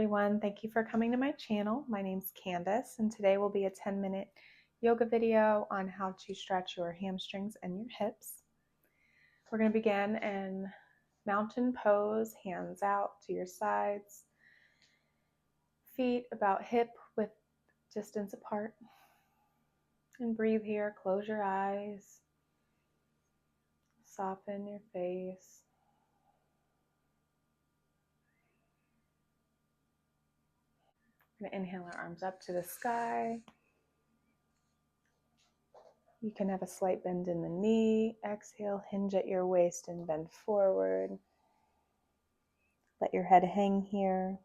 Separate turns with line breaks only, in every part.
everyone. Thank you for coming to my channel. My name's Candace, and today will be a 10-minute yoga video on how to stretch your hamstrings and your hips. We're going to begin in mountain pose, hands out to your sides, feet about hip width distance apart. And breathe here, close your eyes, soften your face. We're going to inhale our arms up to the sky. You can have a slight bend in the knee. Exhale, hinge at your waist and bend forward. Let your head hang here.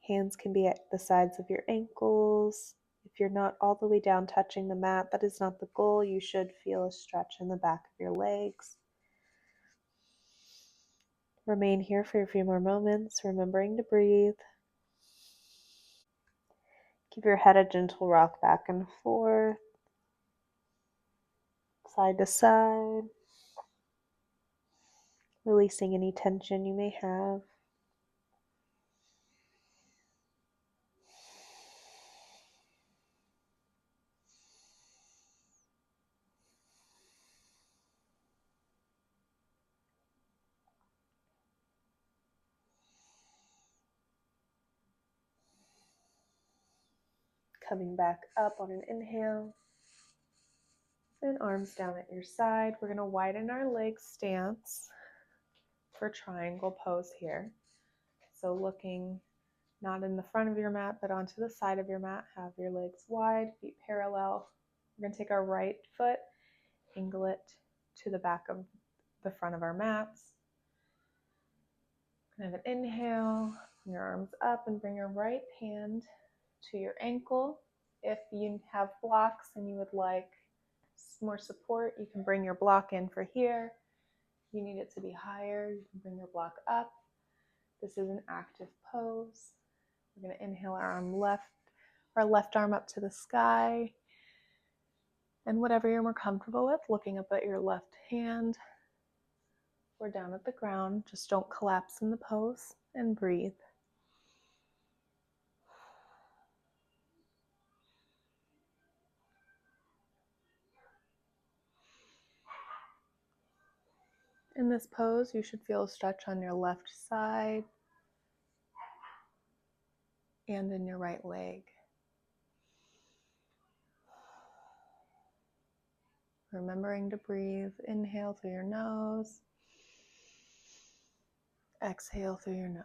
Hands can be at the sides of your ankles. If you're not all the way down touching the mat, that is not the goal. You should feel a stretch in the back of your legs. Remain here for a few more moments, remembering to breathe. Give your head a gentle rock back and forth, side to side, releasing any tension you may have. Coming back up on an inhale. And arms down at your side. We're going to widen our leg stance for triangle pose here. So looking not in the front of your mat, but onto the side of your mat. Have your legs wide, feet parallel. We're going to take our right foot, angle it to the back of the front of our mats. We're going to have an inhale, bring your arms up and bring your right hand to your ankle. If you have blocks and you would like more support, you can bring your block in for here. If you need it to be higher, you can bring your block up. This is an active pose. We're going to inhale our left arm up to the sky. And whatever you're more comfortable with, looking up at your left hand or down at the ground. Just don't collapse in the pose and breathe. In this pose, you should feel a stretch on your left side and in your right leg. Remembering to breathe. Inhale through your nose. Exhale through your nose.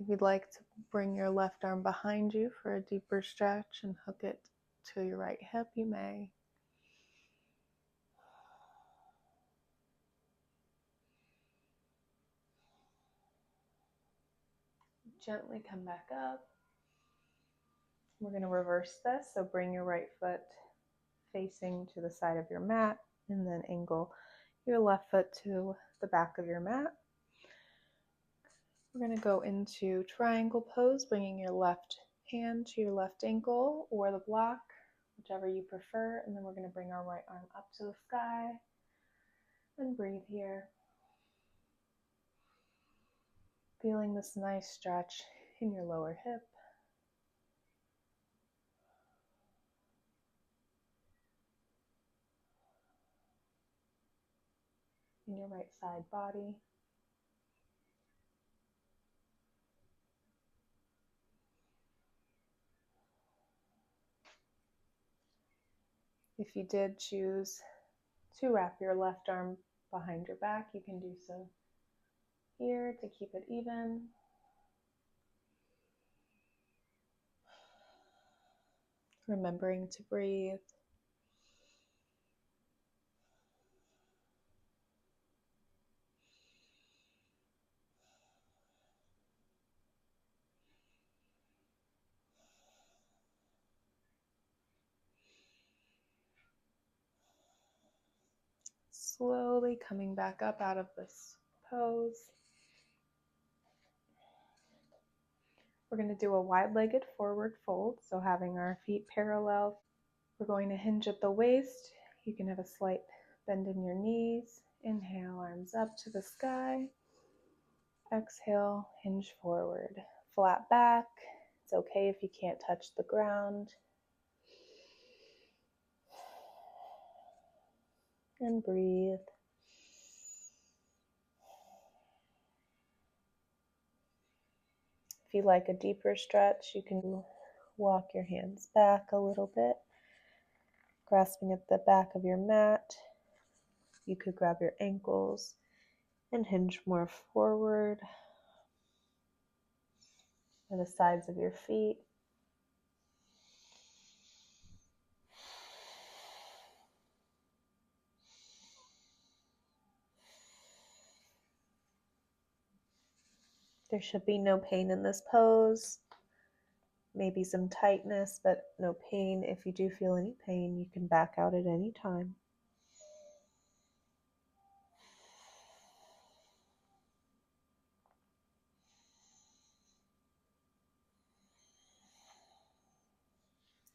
If you'd like to bring your left arm behind you for a deeper stretch and hook it to your right hip, you may. Gently come back up. We're going to reverse this, so bring your right foot facing to the side of your mat and then angle your left foot to the back of your mat. We're going to go into triangle pose, bringing your left hand to your left ankle or the block, whichever you prefer, and then we're going to bring our right arm up to the sky and breathe here. Feeling this nice stretch in your lower hip. In your right side body. If you did choose to wrap your left arm behind your back, you can do so here to keep it even. Remembering to breathe. Slowly coming back up out of this pose. We're going to do a wide-legged forward fold, so having our feet parallel. We're going to hinge at the waist. You can have a slight bend in your knees. Inhale, arms up to the sky. Exhale, hinge forward. Flat back. It's okay if you can't touch the ground. And breathe. If you like a deeper stretch, you can walk your hands back a little bit, grasping at the back of your mat. You could grab your ankles and hinge more forward or the sides of your feet. There should be no pain in this pose. Maybe some tightness, but no pain. If you do feel any pain, you can back out at any time.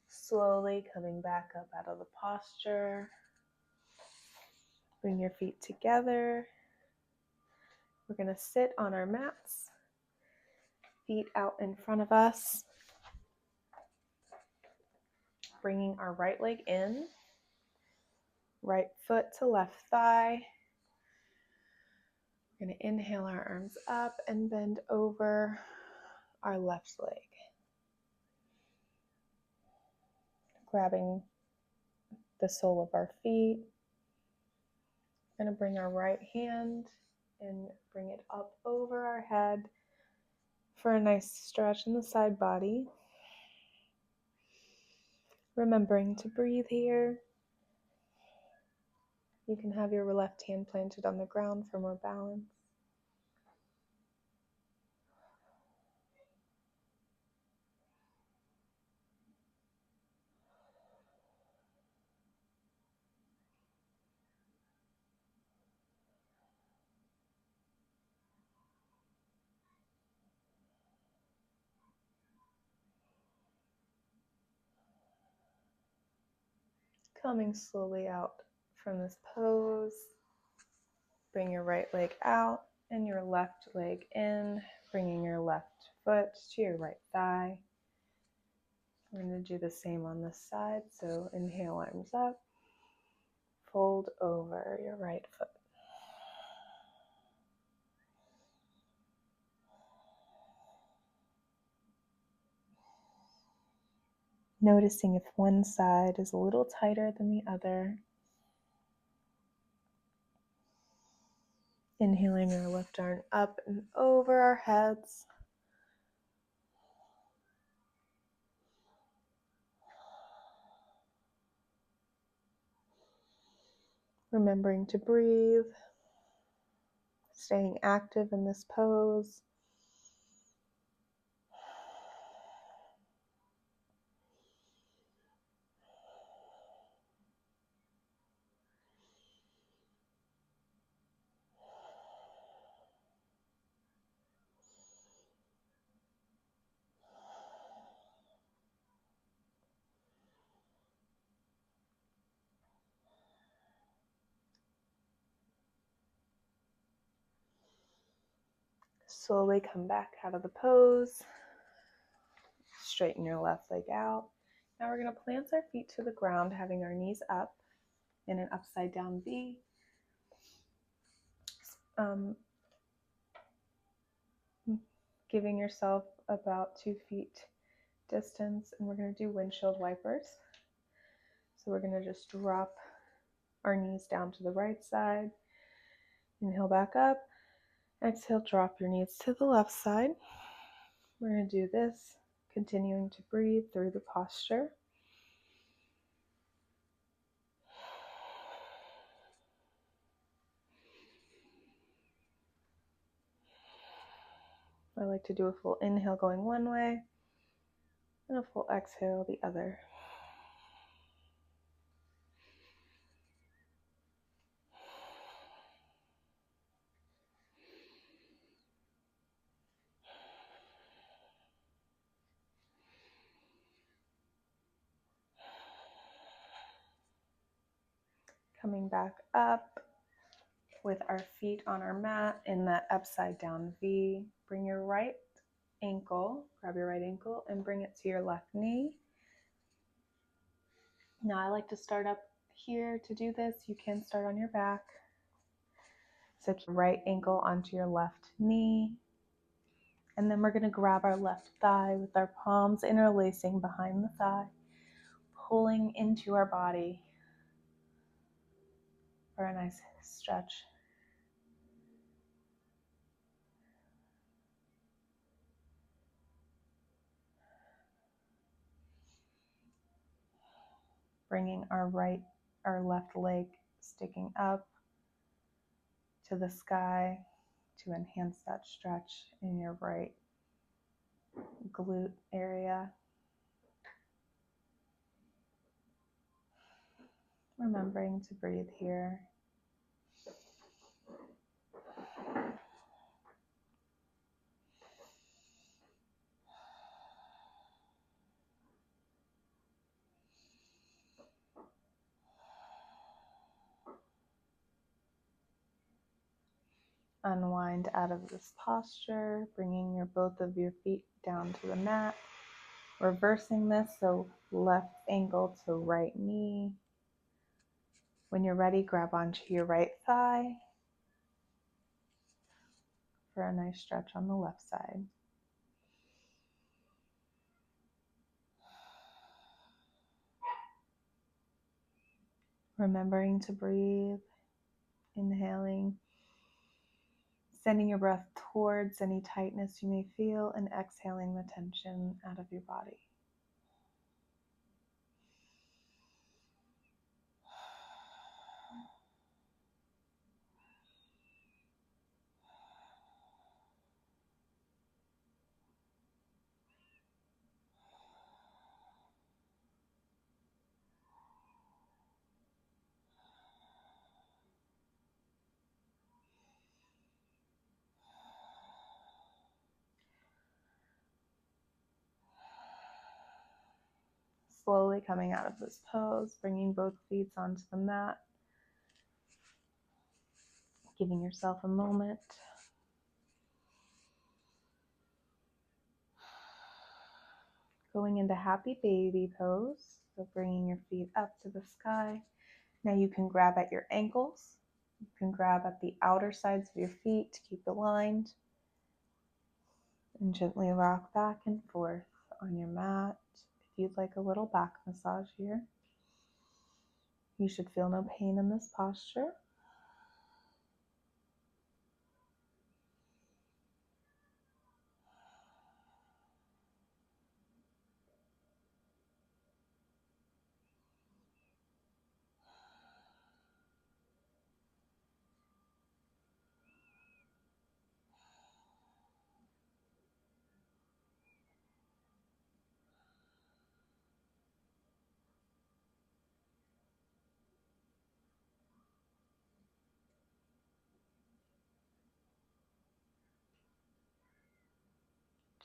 Slowly coming back up out of the posture. Bring your feet together. We're going to sit on our mats, feet out in front of us. Bringing our right leg in, right foot to left thigh. We're going to inhale our arms up and bend over our left leg. Grabbing the sole of our feet. We're going to bring our right hand and bring it up over our head for a nice stretch in the side body. Remembering to breathe here. You can have your left hand planted on the ground for more balance. Coming slowly out from this pose. Bring your right leg out and your left leg in, bringing your left foot to your right thigh. We're going to do the same on this side. So inhale, arms up, fold over your right foot. Noticing if one side is a little tighter than the other. Inhaling our left arm up and over our heads. Remembering to breathe. Staying active in this pose. Slowly come back out of the pose. Straighten your left leg out. Now we're going to plant our feet to the ground, having our knees up in an upside down V. Giving yourself about 2 feet distance, and we're going to do windshield wipers. So we're going to just drop our knees down to the right side. Inhale back up. Exhale, drop your knees to the left side. We're going to do this, continuing to breathe through the posture. I like to do a full inhale going one way and a full exhale the other. Coming back up with our feet on our mat in that upside down V. Bring your right ankle, grab your right ankle and bring it to your left knee. Now I like to start up here to do this. You can start on your back. So keep your right ankle onto your left knee. And then we're going to grab our left thigh with our palms interlacing behind the thigh, pulling into our body for a nice stretch. Bringing our left leg sticking up to the sky to enhance that stretch in your right glute area. Remembering to breathe here. Unwind out of this posture, bringing both of your feet down to the mat. Reversing this, so left ankle to right knee. When you're ready, grab onto your right thigh for a nice stretch on the left side. Remembering to breathe, inhaling, sending your breath towards any tightness you may feel, and exhaling the tension out of your body. Slowly coming out of this pose, bringing both feet onto the mat, giving yourself a moment. Going into happy baby pose, so bringing your feet up to the sky. Now you can grab at your ankles. You can grab at the outer sides of your feet to keep aligned. And gently rock back and forth on your mat. If you'd like a little back massage here, you should feel no pain in this posture.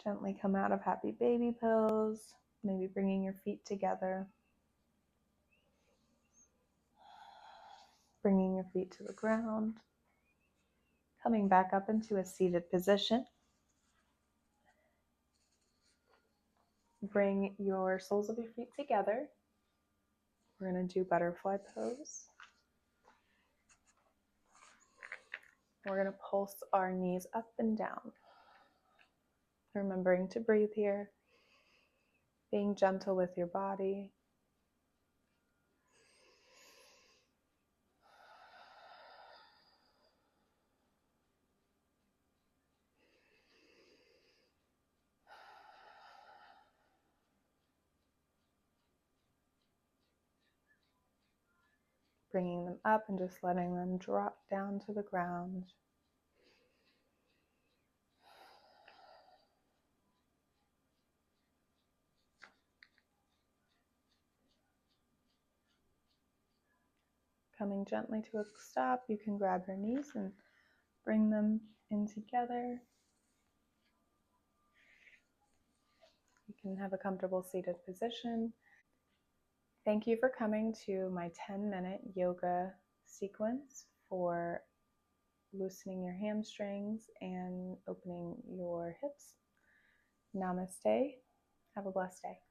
Gently come out of happy baby pose, maybe bringing your feet together. Bringing your feet to the ground. Coming back up into a seated position. Bring your soles of your feet together. We're going to do butterfly pose. We're going to pulse our knees up and down. Remembering to breathe here. Being gentle with your body. Bringing them up and just letting them drop down to the ground. Coming gently to a stop, you can grab your knees and bring them in together. You can have a comfortable seated position. Thank you for coming to my 10-minute yoga sequence for loosening your hamstrings and opening your hips. Namaste. Have a blessed day.